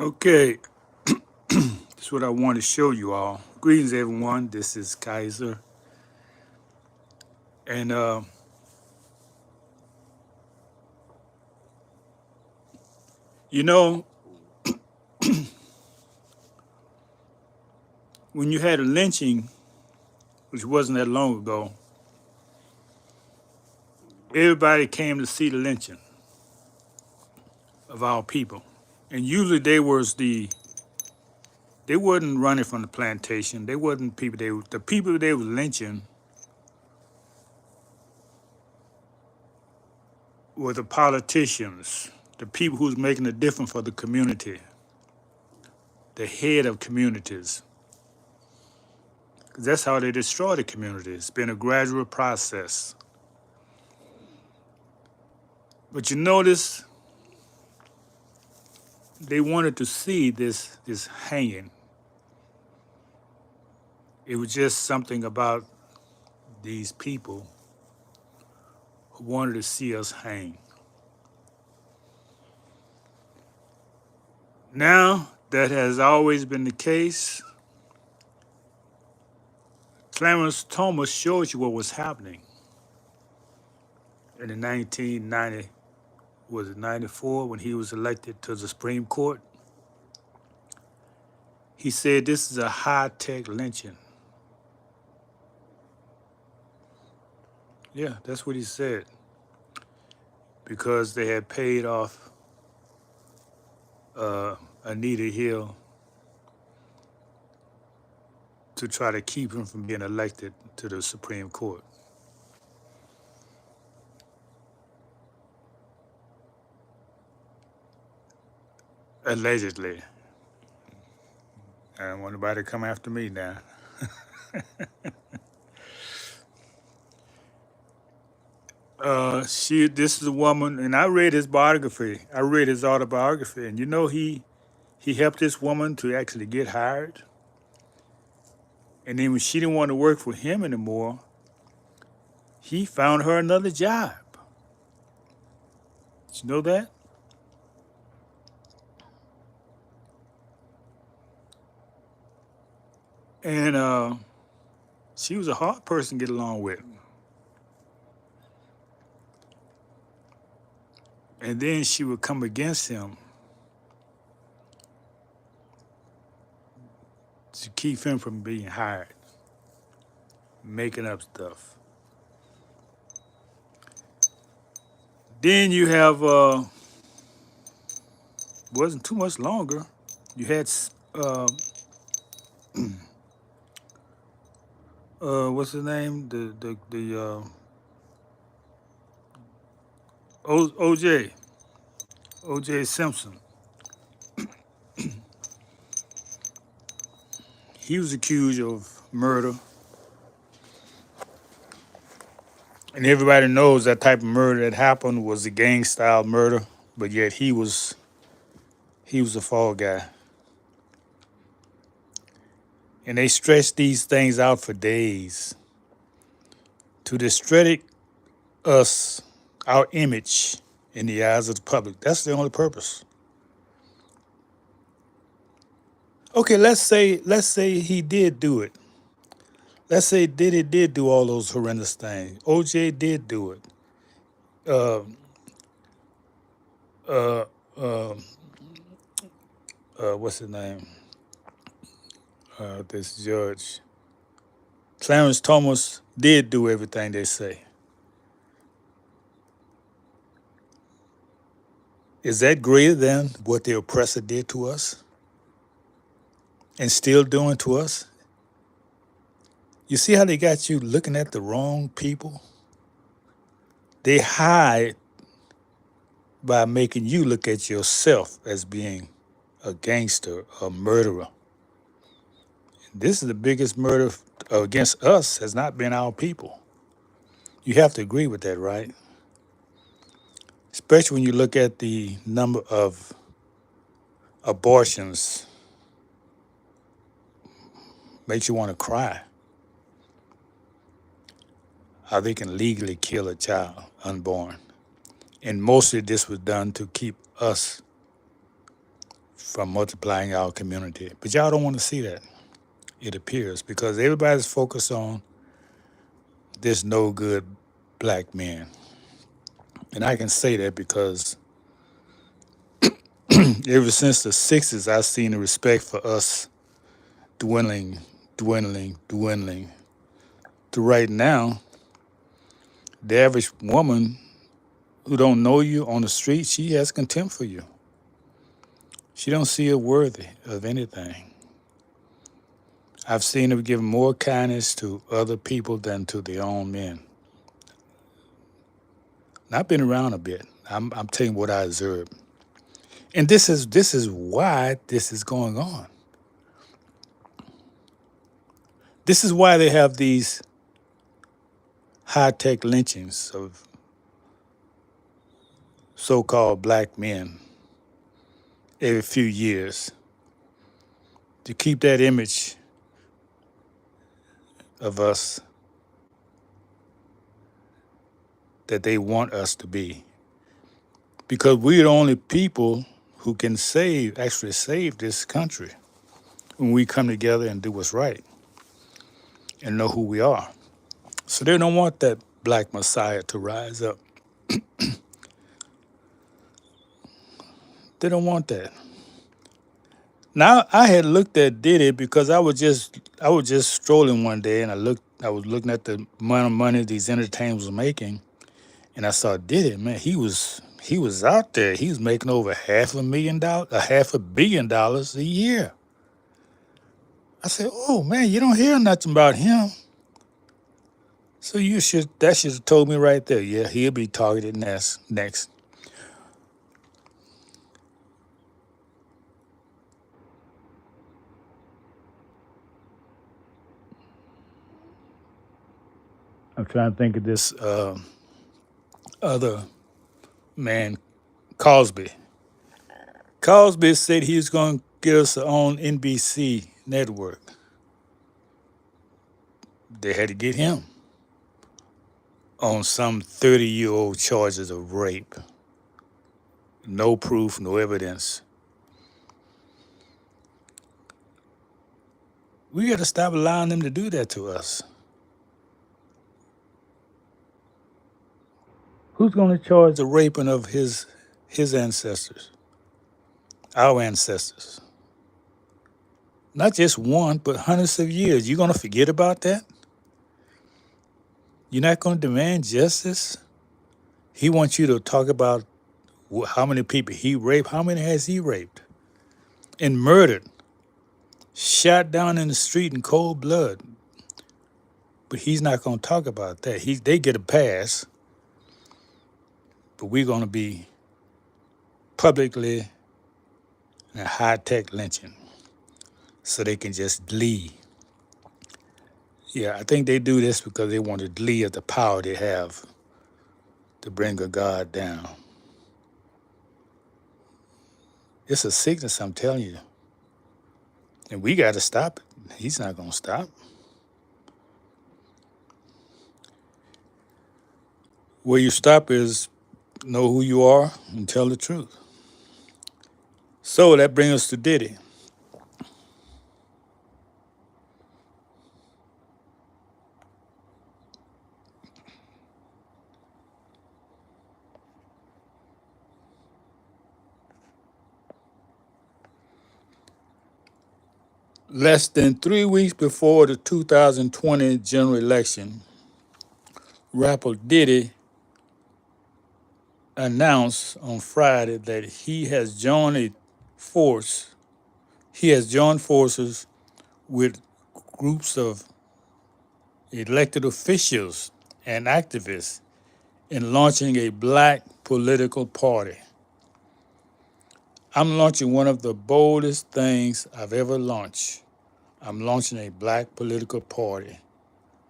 Okay, this is what I want to show you all. Greetings, everyone. This is Kaiser. And, you know, when you had a lynching, which wasn't that long ago, everybody came to see the lynching of our people. And usually they wasn't running from the plantation. They wasn't people, the people they was lynching were the politicians, the people who's making a difference for the community, the head of communities. 'Cause that's how they destroy the community. It's been a gradual process. But you notice they wanted to see this hanging. It was just something about these people who wanted to see us hang. Now, that has always been the case. Clarence Thomas showed you what was happening in the 1990, was it 94, when he was elected to the Supreme Court. He said this is a high-tech lynching. Yeah, that's what he said. Because they had paid off Anita Hill to try to keep him from being elected to the Supreme Court. Allegedly. I don't want nobody to come after me now. This is a woman, and I read his biography. I read his autobiography, and you know he helped this woman to actually get hired. And then when she didn't want to work for him anymore, he found her another job. Did you know that? And she was a hard person to get along with. And then she would come against him to keep him from being hired, making up stuff. Then you have, wasn't too much longer, you had, what's his name? OJ Simpson. He was accused of murder. And everybody knows that type of murder that happened was a gang style murder, but yet he was a fall guy. And they stretched these things out for days to discredit us, our image in the eyes of the public. That's the only purpose. Okay, let's say he did do it. Let's say Diddy did do all those horrendous things. OJ did do it. Uh, uh, uh, what's his name? This judge. Clarence Thomas did do everything they say. Is that greater than what the oppressor did to us and still doing to us? You see how they got you looking at the wrong people? They hide by making you look at yourself as being a gangster, a murderer. This is the biggest murder against us has not been our people. You have to agree with that, right? Especially when you look at the number of abortions, makes you want to cry. How they can legally kill a child unborn. And mostly this was done to keep us from multiplying our community. But y'all don't want to see that, it appears, because everybody's focused on this no good black man. And I can say that because ever since the 60s, I've seen the respect for us dwindling, dwindling. To right now, the average woman who don't know you on the street, she has contempt for you. She don't see you worthy of anything. I've seen her give more kindness to other people than to their own men. And I've been around a bit. I'm telling you what I observed. And this is why this is going on. This is why they have these high-tech lynchings of so-called black men every few years to keep that image of us that they want us to be. Because we're the only people who can actually save this country when we come together and do what's right and know who we are. So they don't want that black messiah to rise up. They don't want that. Now I had looked at Diddy because I was just strolling one day and I was looking at the amount of money these entertainers were making, and I saw Diddy. Man, he was out there. He was making over $500 million a year. I said, "Oh man, you don't hear nothing about him." So that should have told me right there. Yeah, he'll be targeted next. I'm trying to think of this other man, Cosby. Cosby said he was going to get us on NBC network. They had to get him on some 30-year-old charges of rape. No proof, no evidence. We got to stop allowing them to do that to us. Who's going to charge the raping of his ancestors, our ancestors? Not just one, but hundreds of years. You going to forget about that? You're not going to demand justice? He wants you to talk about how many people he raped. How many has he raped? And murdered. Shot down in the street in cold blood. But he's not going to talk about that. They get a pass. But we're going to be publicly in a high-tech lynching so they can just glee. Yeah, I think they do this because they want to glee at the power they have to bring a God down. It's a sickness, I'm telling you. And we got to stop it. He's not going to stop. Where you stop is know who you are and tell the truth. So that brings us to Diddy. Less than 3 weeks before the 2020 general election, rapper Diddy announced on Friday that he has joined forces with groups of elected officials and activists in launching a black political party. I'm launching one of the boldest things I've ever launched. I'm launching a black political party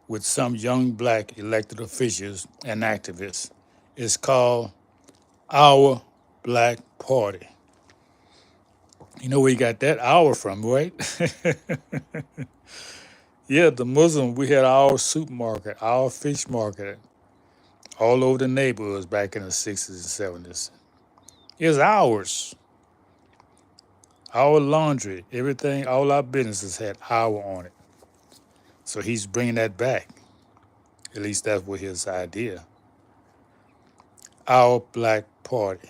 with some young black elected officials and activists. It's called Our Black Party. You know where you got that hour from, right? Yeah, the Muslim, we had our supermarket, our fish market, all over the neighborhoods back in the 60s and 70s. It's ours. Our laundry, everything, all our businesses had our on it. So he's bringing that back. At least that's what his idea. Our black party.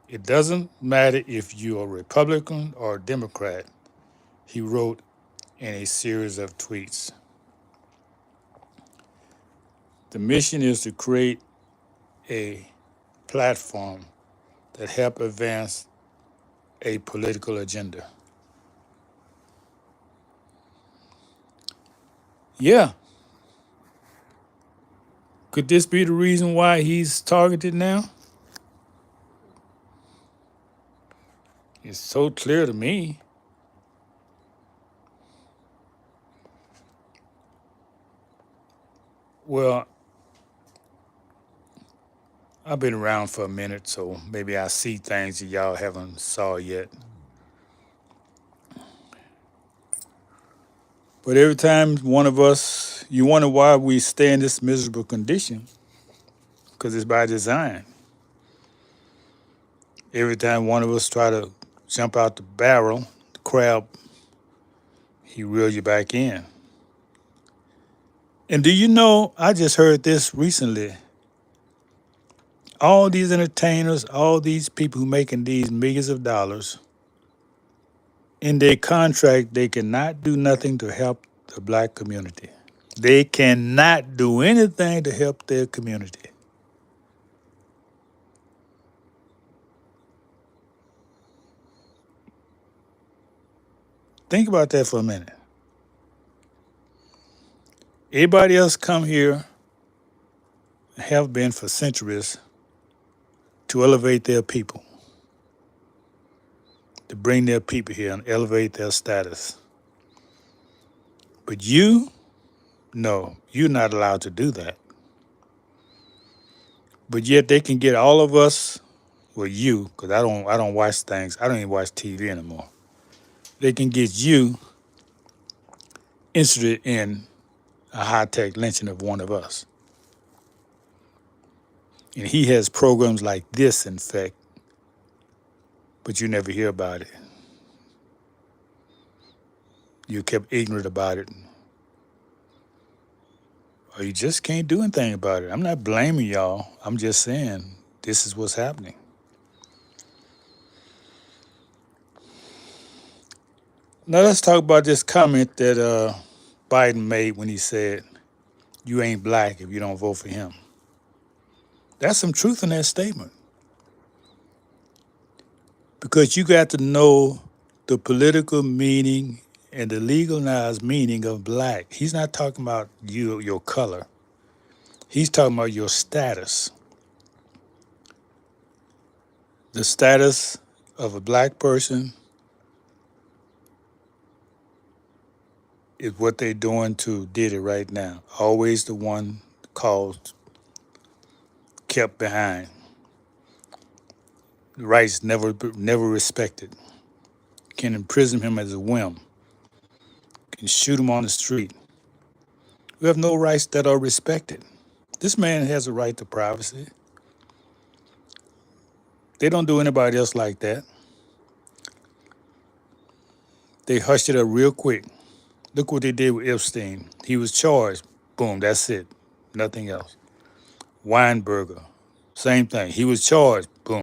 It doesn't matter if you're a Republican or a Democrat, he wrote in a series of tweets. The mission is to create a platform that help advance a political agenda. Yeah. Could this be the reason why he's targeted now? It's so clear to me. Well, I've been around for a minute, so maybe I see things that y'all haven't saw yet. But every time one of us, you wonder why we stay in this miserable condition, because it's by design. Every time one of us try to jump out the barrel, the crab, he reel you back in. And do you know, I just heard this recently. All these entertainers, all these people who making these millions of dollars, in their contract, they cannot do nothing to help the black community. They cannot do anything to help their community. Think about that for a minute. Everybody else come here, have been for centuries, to elevate their people, to bring their people here and elevate their status. But you, no, you're not allowed to do that. But yet they can get all of us, well, you, because I don't watch things. I don't even watch TV anymore. They can get you interested in a high-tech lynching of one of us. And he has programs like this, in fact, but you never hear about it. You kept ignorant about it, or you just can't do anything about it. I'm not blaming y'all. I'm just saying this is what's happening. Now let's talk about this comment that Biden made when he said, "You ain't black if you don't vote for him." That's some truth in that statement, because you got to know the political meaning and the legalized meaning of black. He's not talking about you, your color. He's talking about your status. The status of a black person is what they're doing to Diddy right now. Always the one called, kept behind. Rights never respected. Can imprison him as a whim. Can shoot him on the street. We have no rights that are respected. This man has a right to privacy. They don't do anybody else like that. They hushed it up real quick. Look what they did with Epstein. He was charged. Boom, that's it. Nothing else. Weinberger, same thing. He was charged. Boom.